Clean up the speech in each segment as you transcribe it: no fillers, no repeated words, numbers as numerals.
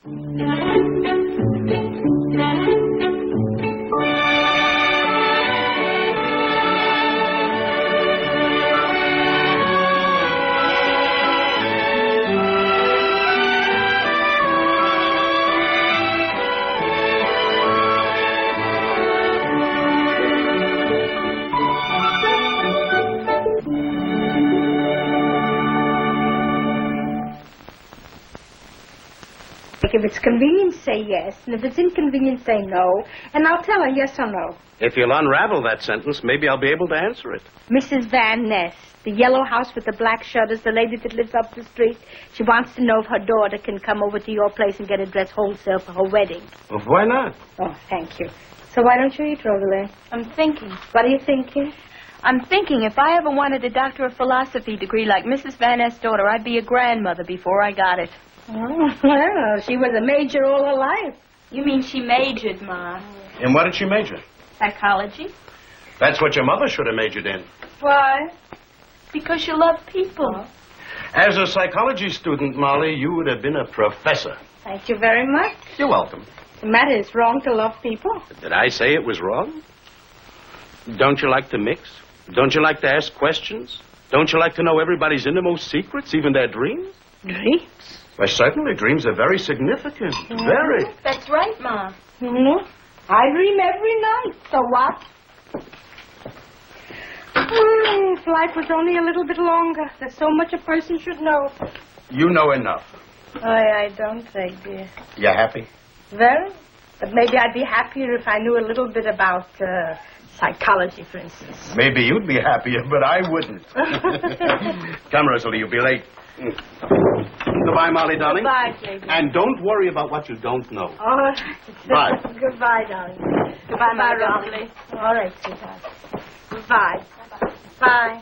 If it's convenient, say yes. And if it's inconvenient, say no. And I'll tell her yes or no. If you'll unravel that sentence, maybe I'll be able to answer it. Mrs. Van Ness, the yellow house with the black shutters, the lady that lives up the street. She wants to know if her daughter can come over to your place and get a dress wholesale for her wedding. Well, why not? Oh, thank you. So why don't you eat, Rosalie? I'm thinking. What are you thinking? I'm thinking if I ever wanted a Doctor of Philosophy degree like Mrs. Van Ness' daughter, I'd be a grandmother before I got it. Oh, well, she was a major all her life. You mean she majored, Ma? In what did she major? Psychology. That's what your mother should have majored in. Why? Because you love people. Oh. As a psychology student, Molly, you would have been a professor. Thank you very much. You're welcome. The matter is wrong to love people. Did I say it was wrong? Don't you like to mix? Don't you like to ask questions? Don't you like to know everybody's innermost secrets, even their dreams? Dreams? Why, certainly, dreams are very significant. Very. That's right, Ma. Mm-hmm. I dream every night. So what? If life was only a little bit longer. There's so much a person should know. You know enough. I don't think, dear. You happy? Very. But maybe I'd be happier if I knew a little bit about psychology, for instance. Maybe you'd be happier, but I wouldn't. Come, Rosalie, you'll be late. Goodbye, Molly, darling. Goodbye, baby. And don't worry about what you don't know. All right. Bye. Goodbye, darling. Goodbye, my Rosalie. Rosalie. All right, sweetheart. Goodbye. Bye.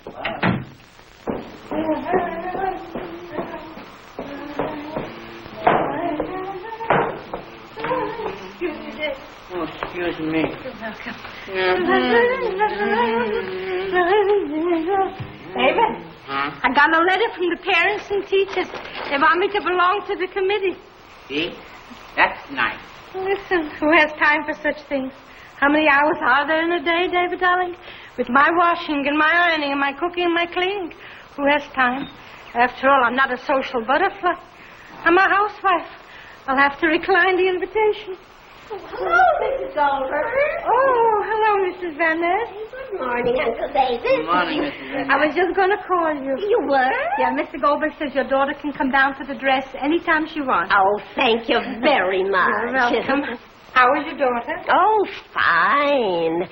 Oh, excuse me. You're welcome. David, I got a letter from the parents and teachers. They want me to belong to the committee. See? That's nice. Listen, who has time for such things? How many hours are there in a day, David, darling? With my washing and my ironing and my cooking and my cleaning, who has time? After all, I'm not a social butterfly. I'm a housewife. I'll have to decline the invitation. Hello, Mrs. Goldberg. Oh, hello, Mrs. Van Ness. Good morning, Uncle David. Good morning, Mrs. Van I was just going to call you. You were? Yeah, Mr. Goldberg says your daughter can come down for the dress anytime she wants. Oh, thank you very much. You're welcome. How is your daughter? Oh, fine.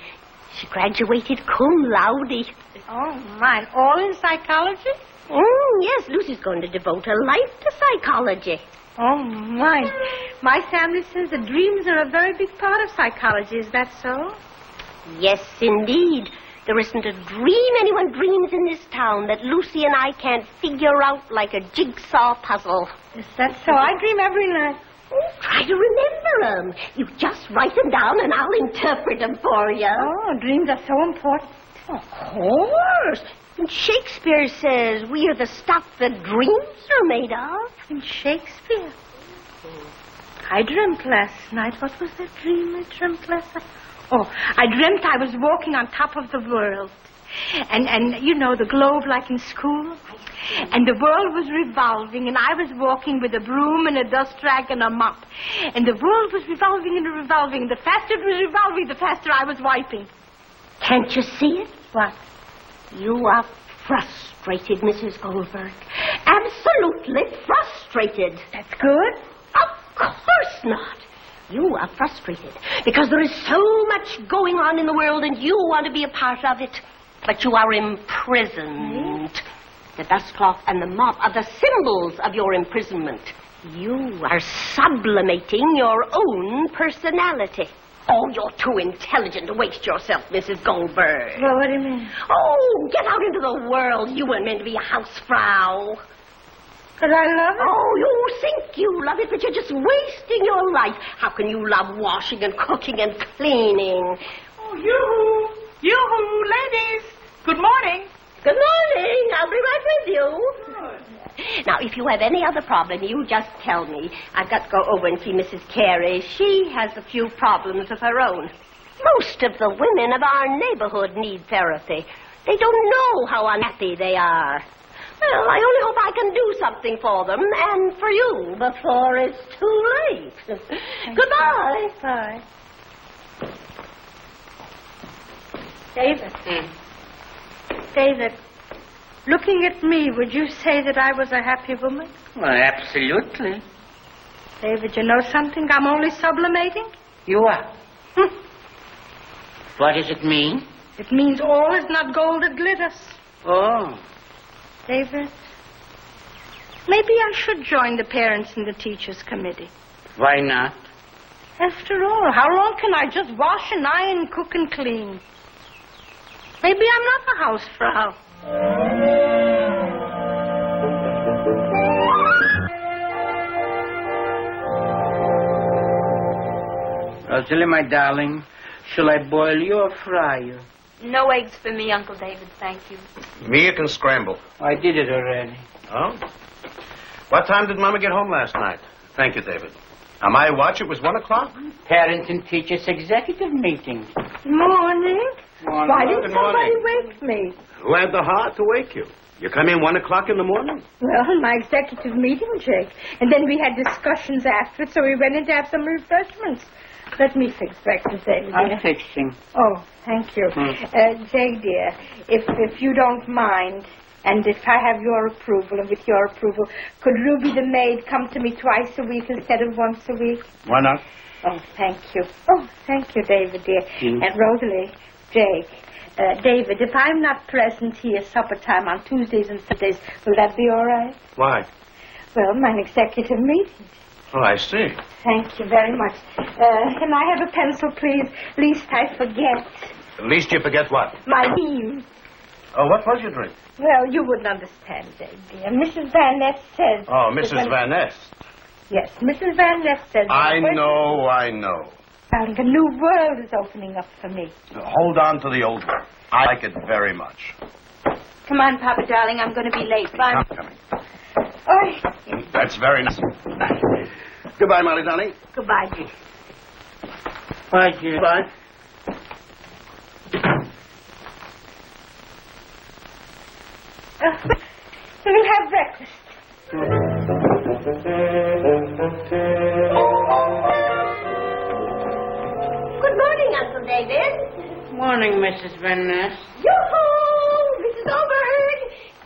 She graduated cum laude. Oh, mine. All in psychology? Yes, Lucy's going to devote her life to psychology. Oh, mine. My family says that dreams are a very big part of psychology. Is that so? Yes, indeed. There isn't a dream anyone dreams in this town that Lucy and I can't figure out like a jigsaw puzzle. Is that so? I dream every night. Oh, try to remember them. You just write them down and I'll interpret them for you. Oh, dreams are so important. Of course. And Shakespeare says we are the stuff that dreams are made of. In Shakespeare? I dreamt last night. What was that dream I dreamt last night? Oh, I dreamt I was walking on top of the world. And you know, the globe like in school. And the world was revolving, and I was walking with a broom and a dust rag and a mop. And the world was revolving and revolving. The faster it was revolving, the faster I was wiping. Can't you see it? What? You are frustrated, Mrs. Goldberg. Absolutely frustrated. That's good. Of course not. You are frustrated because there is so much going on in the world and you want to be a part of it. But you are imprisoned. The dust cloth and the mop are the symbols of your imprisonment. You are sublimating your own personality. Oh, you're too intelligent to waste yourself, Mrs. Goldberg. Well, what do you mean? Oh, get out into the world. You weren't meant to be a housefrau. But I love it. Oh, you think you love it, but you're just wasting your life. How can you love washing and cooking and cleaning? Oh, yoo-hoo, ladies. Good morning. Good morning. I'll be right with you. Now, if you have any other problem, you just tell me. I've got to go over and see Mrs. Carey. She has a few problems of her own. Most of the women of our neighborhood need therapy. They don't know how unhappy they are. Well, I only hope I can do something for them and for you before it's too late. Goodbye. Bye. David. David, looking at me, would you say that I was a happy woman? Well, absolutely. David, you know something? I'm only sublimating. You are. What does it mean? It means all is not gold that glitters. Oh. David, maybe I should join the parents and the teachers committee. Why not? After all, how long can I just wash and iron, cook and clean? Maybe I'm not a housefrau. Rosalie, my darling, shall I boil you or fry you? No eggs for me, Uncle David, thank you. Me, you can scramble. I did it already. Oh? What time did Mama get home last night? Thank you, David. On my watch, it was 1 o'clock. Parents and teachers executive meeting. Morning. Morning. Why didn't Good somebody morning. wake me? Who had the heart to wake you? You come in 1 o'clock in the morning? Well, my executive meeting, Jake. And then we had discussions after it, so we went in to have some refreshments. Let me fix breakfast, David. I'm fixing. Oh, thank you. Jake, dear, if you don't mind, and if I have your approval, and with your approval, could Ruby the maid come to me twice a week instead of once a week? Why not? Oh, thank you. Oh, thank you, David, dear. And Rosalie, Jake, David, if I'm not present here supper time on Tuesdays and Thursdays, will that be all right? Why? Well, my executive meeting. Oh, I see. Thank you very much. Can I have a pencil, please? Least I forget. At least you forget what? My name. Oh, what was your drink? Well, you wouldn't understand, dear. Mrs. Van Ness says... Oh, Mrs. Van Ness. Yes, Mrs. Van Ness says... I know. Darling, a new world is opening up for me. Hold on to the old one. I like it very much. Come on, Papa, darling, I'm going to be late. Bye. I'm coming. Oh, That's very nice. Goodbye, Molly, darling. goodbye, dear. Bye, dear. Goodbye. We'll have breakfast. Good morning, Uncle David. Morning, Mrs. Van Ness. Yoo-hoo, Mrs. Goldberg.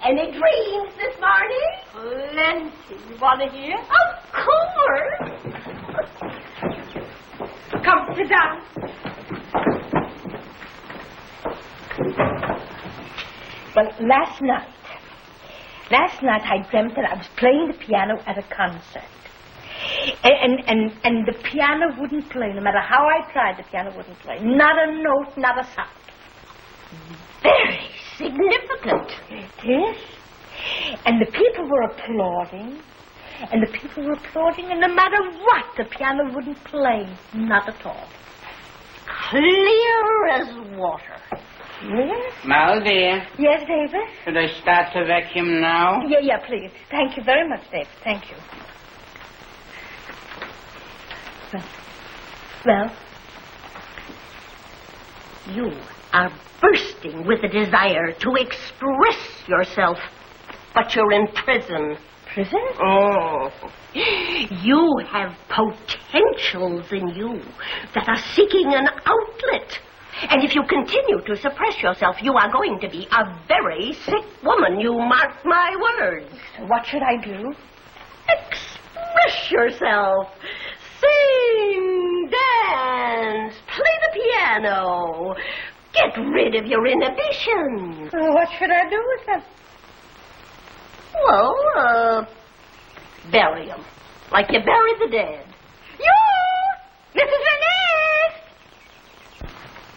Any dreams this morning? Plenty. You want to hear? Of course. Come, sit down. Well, last night I dreamt that I was playing the piano at a concert. And the piano wouldn't play. No matter how I tried, the piano wouldn't play. Not a note, not a sound. Very significant. It is. And the people were applauding. And no matter what, the piano wouldn't play. Not at all. Clear as water. Yes? Mal, dear, Yes, David? should I start to vacuum now? Yeah, please. Thank you very much, David. Thank you. Well? You are bursting with a desire to express yourself, but you're in prison. Prison? Oh. You have potentials in you that are seeking an outlet. And if you continue to suppress yourself, you are going to be a very sick woman. You mark my words. So what should I do? Express yourself. Sing, dance, play the piano. Get rid of your inhibitions. What should I do with them? Well, bury them. Like you bury the dead. You! Mrs. Vaness!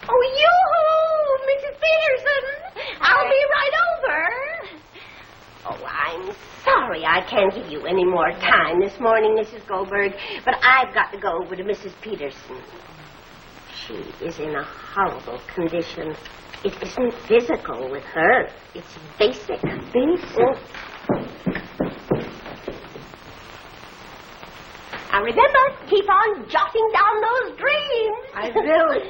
Oh, yoo-hoo, Mrs. Peterson. I'll be right over. Oh, I'm sorry I can't give you any more time this morning, Mrs. Goldberg, but I've got to go over to Mrs. Peterson. She is in a horrible condition. It isn't physical with her. It's basic. Basic? Now remember, keep on jotting down those dreams. I will.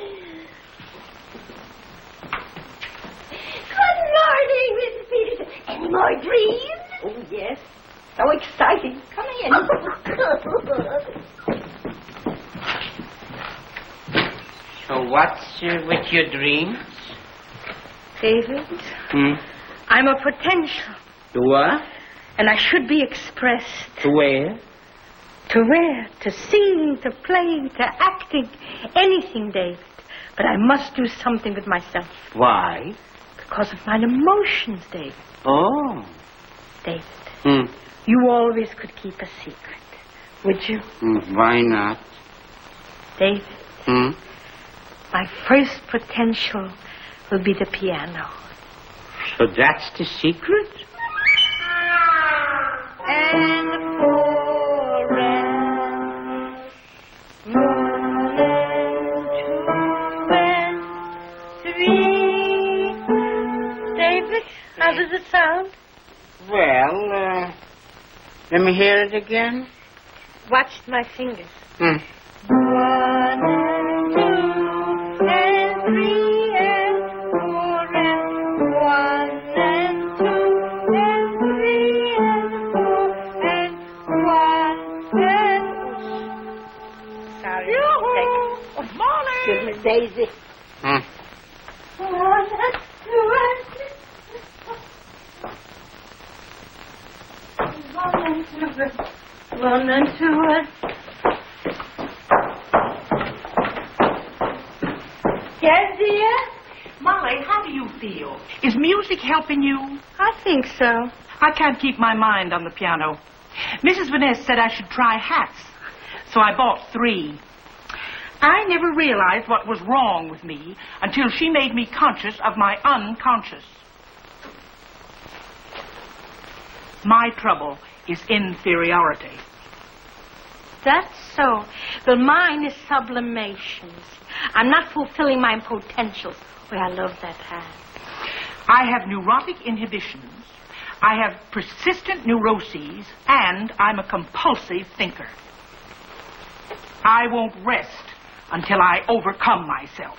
Good morning, Mrs. Peterson. Any more dreams? Oh, yes. So exciting. Come in. So what's with your dreams? David, I'm a potential. To what? And I should be expressed. To where? To where? To sing, to play, to acting. Anything, David. But I must do something with myself. Why? Because of my emotions, David. Oh. David, you always could keep a secret. Would you? Why not? David, my first potential will be the piano. So that's the secret? And forever, moon and 2 and 3. David, how does it sound? Well, let me hear it again. Watch my fingers. 1 and 2 and 3 and 4 and 1 and 2 and 3 and 4 and 1 and... Sorry. Good morning. Goodness, Daisy. 1 and 2 and... 1 and 2 and... Yes, dear? Molly, how do you feel? Is music helping you? I think so. I can't keep my mind on the piano. Mrs. Vanessa said I should try hats, so I bought 3. I never realized what was wrong with me until she made me conscious of my unconscious. My trouble is inferiority. That's so. Well, mine is sublimations. I'm not fulfilling my potentials. Oh, I love that hat. I have neurotic inhibitions. I have persistent neuroses, and I'm a compulsive thinker. I won't rest until I overcome myself.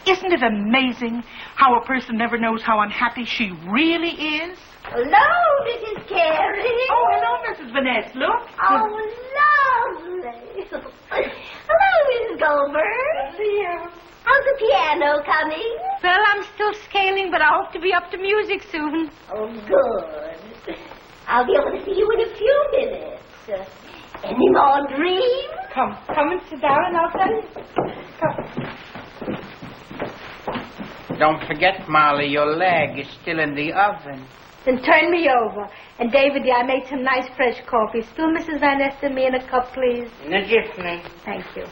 Isn't it amazing how a person never knows how unhappy she really is? Hello, Mrs. Carey. Oh, hello, Mrs. Vanessa. Look. Oh, lovely. Hello, Mrs. Goldberg. Dear. How's the piano coming? Well, I'm still scaling, but I hope to be up to music soon. Oh, good. I'll be able to see you in a few minutes. Any more dreams? Come and sit down and I'll tell you. Come. Don't forget, Molly, your leg is still in the oven. Then turn me over. And, David, dear, I made some nice fresh coffee. Still, Mrs. Van Esten, me in a cup, please. In a jiffy. Thank you.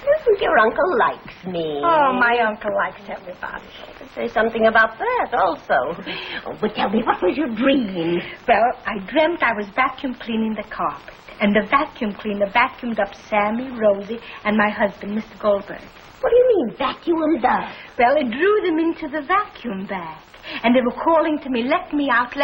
Listen, your uncle likes me. Oh, my uncle likes everybody. Say something about that also. Oh, but tell me, what was your dream? Well, I dreamt I was vacuum cleaning the carpet. And the vacuum cleaner vacuumed up Sammy, Rosie, and my husband, Mr. Goldberg. What do you mean, vacuumed up? Well, it drew them into the vacuum bag. And they were calling to me, let me out, and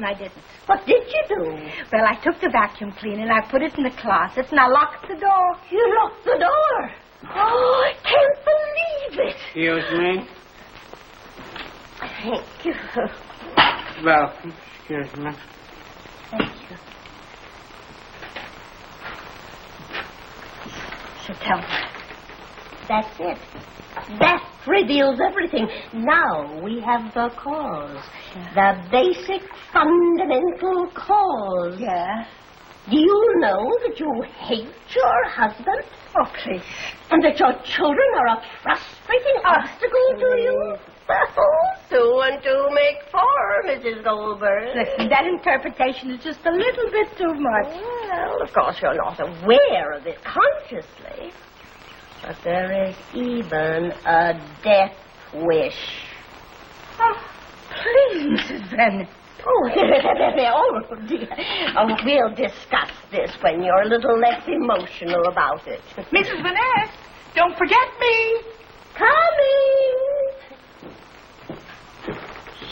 I didn't. What did you do? Well, I took the vacuum cleaner and I put it in the closet and I locked the door. You locked the door? Oh, I can't believe it. Excuse me. Thank you. Welcome. Excuse me. Thank you. So tell me. That's it. That reveals everything. Now we have the cause. The basic, fundamental cause. Yeah? Do you know that you hate your husband? Oh, please. And that your children are a frustrating obstacle to you? Oh, 2 and 2 make 4, Mrs. Goldberg. Listen, that interpretation is just a little bit too much. Well, of course, you're not aware of it consciously. But there is even a death wish. Oh, please, Mrs. Bennett. Oh, dear. Oh, we'll discuss this when you're a little less emotional about it. Mrs. Vanessa, don't forget me. Coming.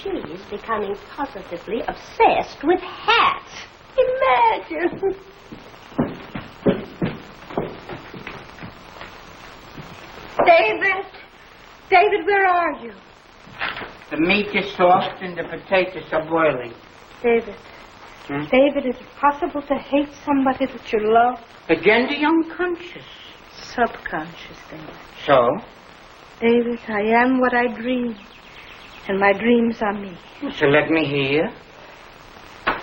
She's becoming positively obsessed with hats. Imagine. David, where are you? The meat is soft and the potatoes are boiling. David. David, is it possible to hate somebody that you love? Again, the unconscious. Subconscious, David. So? David, I am what I dream. And my dreams are me. So let me hear.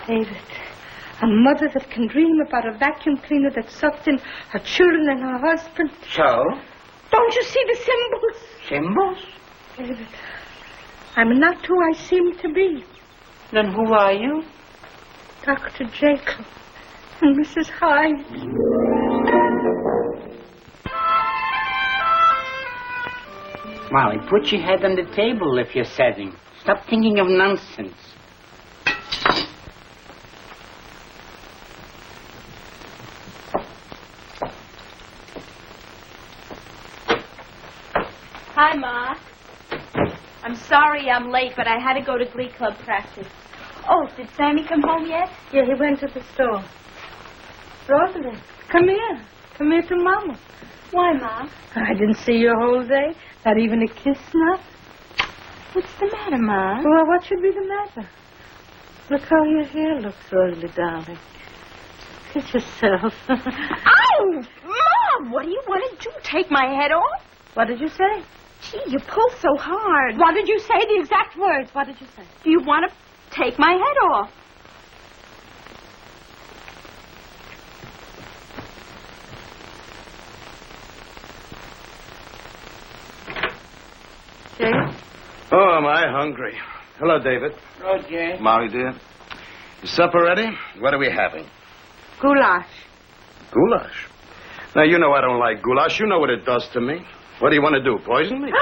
David, a mother that can dream about a vacuum cleaner that sucked in her children and her husband. So? Don't you see the symbols? Symbols? David, I'm not who I seem to be. Then who are you? Dr. Jacob and Mrs. Hyde. Molly, put your head on the table if you're setting. Stop thinking of nonsense. Hi, Ma. I'm sorry I'm late, but I had to go to Glee Club practice. Oh, did Sammy come home yet? Yeah, he went to the store. Rosalind, come here. Come here to Mama. Why, Ma? I didn't see you a whole day. Not even a kiss, not. What's the matter, Ma? Well, what should be the matter? Look how your hair looks, Rosalie, darling. Look at yourself. Ow! Mom, what do you want to do? Take my head off? What did you say? Gee, you pull so hard. What did you say? The exact words. What did you say? Do you want to take my head off? Jay? Oh, am I hungry. Hello, David. Oh, Jay. Molly, dear. Is supper ready? What are we having? Goulash. Goulash? Now, you know I don't like goulash. You know what it does to me. What do you want to do, poison me?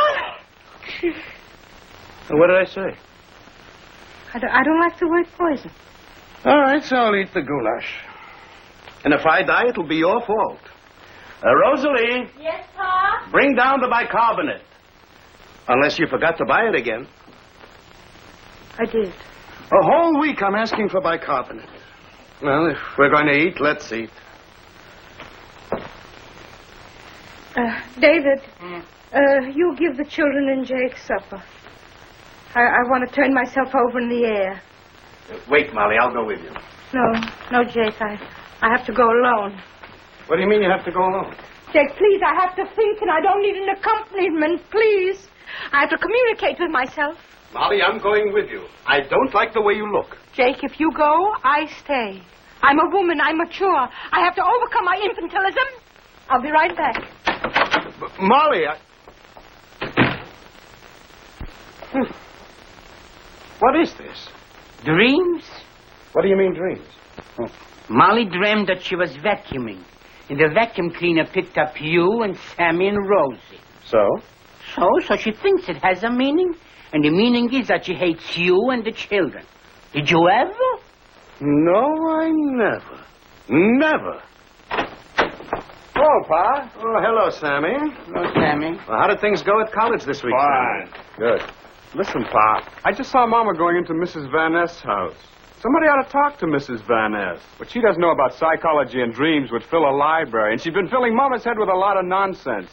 What did I say? I don't like the word poison. All right, so I'll eat the goulash. And if I die, it'll be your fault. Rosalie. Yes, Pa? Bring down the bicarbonate. Unless you forgot to buy it again. I did. A whole week I'm asking for bicarbonate. Well, if we're going to eat, let's eat. David, you give the children and Jake supper. I want to turn myself over in the air. Wait, Molly, I'll go with you. No, Jake, I have to go alone. What do you mean you have to go alone? Jake, please, I have to think, and I don't need an accompaniment, please. I have to communicate with myself. Molly, I'm going with you. I don't like the way you look. Jake, if you go, I stay. I'm a woman. I'm mature. I have to overcome my infantilism. I'll be right back. Molly, What is this? Dreams? What do you mean, dreams? Oh. Molly dreamed that she was vacuuming, and the vacuum cleaner picked up you and Sammy and Rosie. So? So she thinks it has a meaning, and the meaning is that she hates you and the children. Did you ever? No, I never. Never. Hello, Pa. Oh, hello, Sammy. No, Sammy. Well, how did things go at college this week? Fine. Sammy? Good. Listen, Pa, I just saw Mama going into Mrs. Van Ness's house. Somebody ought to talk to Mrs. Van Ness. What she doesn't know about psychology and dreams would fill a library, and she's been filling Mama's head with a lot of nonsense.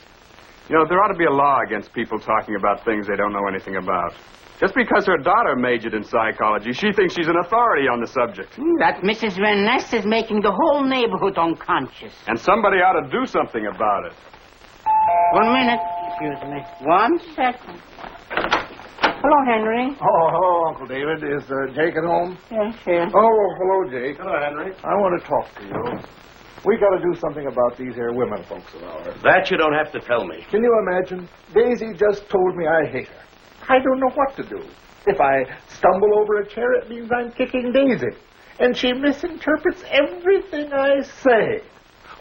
You know, there ought to be a law against people talking about things they don't know anything about. Just because her daughter majored in psychology, she thinks she's an authority on the subject. That Mrs. Van Ness is making the whole neighborhood unconscious. And somebody ought to do something about it. 1 minute. Excuse me. 1 second. Hello, Henry. Oh, hello, Uncle David. Is Jake at home? Yes, here. Oh, hello, Jake. Hello, Henry. I want to talk to you. We got to do something about these here women folks of ours. That you don't have to tell me. Can you imagine? Daisy just told me I hate her. I don't know what to do. If I stumble over a chair, it means I'm kicking Daisy. And she misinterprets everything I say.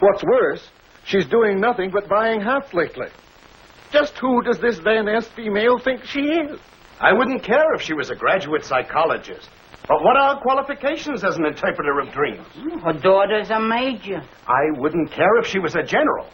What's worse, she's doing nothing but buying hats lately. Just who does this Van Ness female think she is? I wouldn't care if she was a graduate psychologist. But what are qualifications as an interpreter of dreams? Her daughter's a major. I wouldn't care if she was a general.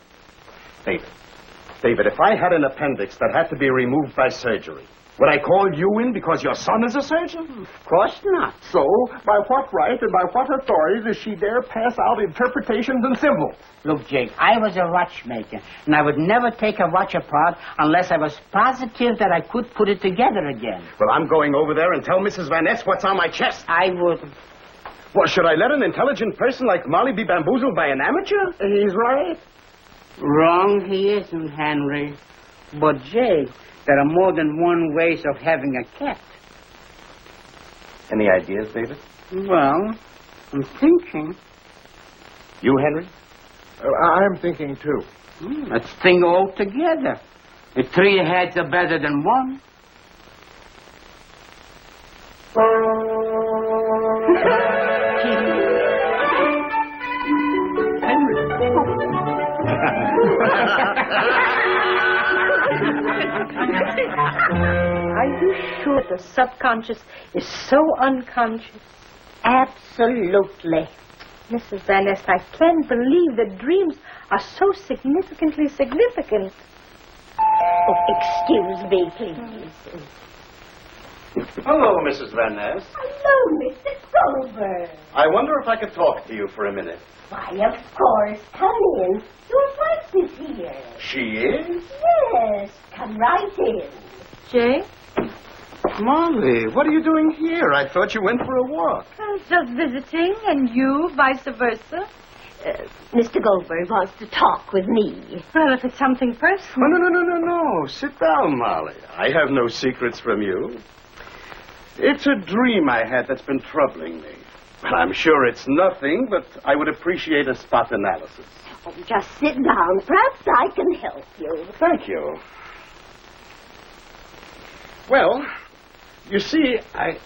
David, if I had an appendix that had to be removed by surgery, would I call you in because your son is a surgeon? Of course not. So, by what right and by what authority does she dare pass out interpretations and symbols? Look, Jake, I was a watchmaker, and I would never take a watch apart unless I was positive that I could put it together again. Well, I'm going over there and tell Mrs. Van Ness what's on my chest. I wouldn't. Well, should I let an intelligent person like Molly be bamboozled by an amateur? He's right. Wrong he isn't, Henry. But, Jake, there are more than one ways of having a cat. Any ideas, David? Well, I'm thinking. You, Henry? I'm thinking, too. Let's think all together. If 3 heads are better than 1. Are you sure the subconscious is so unconscious? Absolutely. Mrs. Van Ness, I can't believe that dreams are so significantly significant. Oh, excuse me, please. Hello, Mrs. Van Ness. Hello, Mr. Goldberg. I wonder if I could talk to you for a minute. Why, of course. Come in. Your wife is here. She is? Yes. Come right in. Jay? Molly, what are you doing here? I thought you went for a walk. I'm just visiting, and you, vice versa. Mr. Goldberg wants to talk with me. Well, if it's something personal. Oh, no. Sit down, Molly. I have no secrets from you. It's a dream I had that's been troubling me. Well, I'm sure it's nothing, but I would appreciate a spot analysis. Oh, just sit down. Perhaps I can help you. Thank you. Well, you see, it's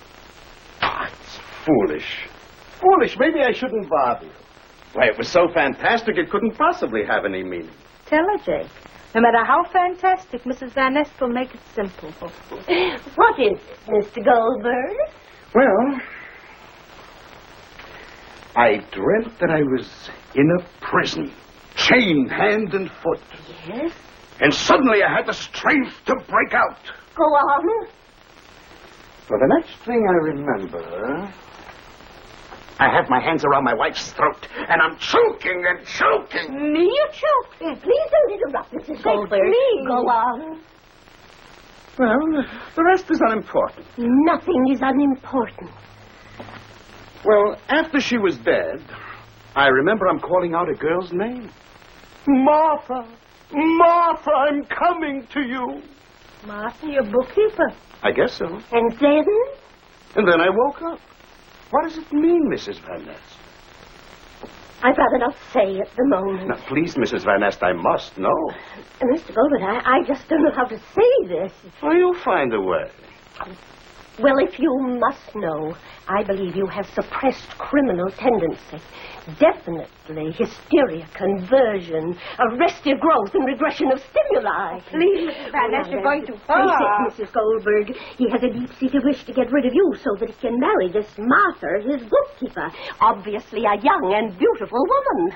foolish. Foolish. Maybe I shouldn't bother you. Why, it was so fantastic it couldn't possibly have any meaning. Tell her, Jake. No matter how fantastic, Mrs. Van Ness will make it simple. What is it, Mr. Goldberg? Well, I dreamt that I was in a prison, chained hand and foot. Yes? And suddenly I had the strength to break out. Go on. Well, the next thing I remember, I have my hands around my wife's throat, and I'm choking and choking. Me choking? Please don't interrupt, Mrs. Goldberg. Please. Go on. Well, the rest is unimportant. Nothing is unimportant. Well, after she was dead, I remember I'm calling out a girl's name. Martha! Martha, I'm coming to you. Martha, your bookkeeper. I guess so. And then? And then I woke up. What does it mean, Mrs. Van Ness? I'd rather not say at the moment. Now, please, Mrs. Van Ness, I must know. Mr. Goldberg, I just don't know how to say this. Well, you'll find a way. Well, if you must know, I believe you have suppressed criminal tendency. Definitely hysteria, conversion, arrested growth, and regression of stimuli. Please, Mrs. Van Ness, you're going too far. Face it, Mrs. Goldberg. He has a deep-seated wish to get rid of you so that he can marry this Martha, his bookkeeper. Obviously a young and beautiful woman.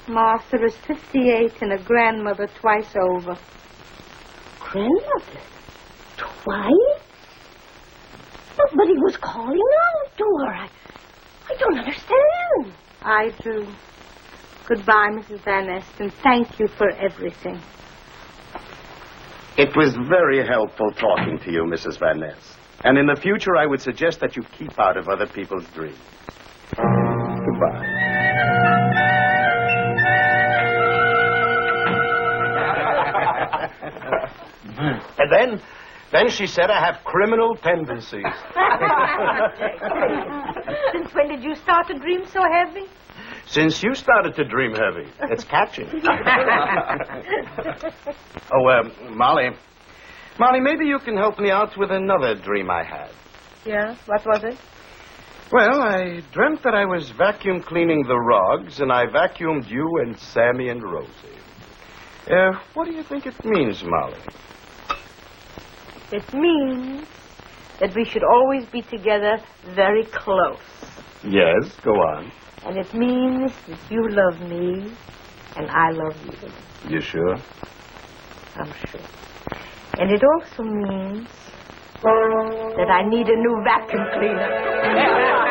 Martha is 58 and a grandmother twice over. Grandmother? Twice? But he was calling out to her. I don't understand. I do. Goodbye, Mrs. Van Ness, and thank you for everything. It was very helpful talking to you, Mrs. Van Ness. And in the future, I would suggest that you keep out of other people's dreams. Goodbye. And then she said I have criminal tendencies. Since when did you start to dream so heavy? Since you started to dream heavy. It's catching. Molly. Molly, maybe you can help me out with another dream I had. Yeah? What was it? Well, I dreamt that I was vacuum cleaning the rugs, and I vacuumed you and Sammy and Rosie. What do you think it means, Molly? It means that we should always be together very close. Yes, go on. And it means that you love me and I love you. You sure? I'm sure. And it also means that I need a new vacuum cleaner.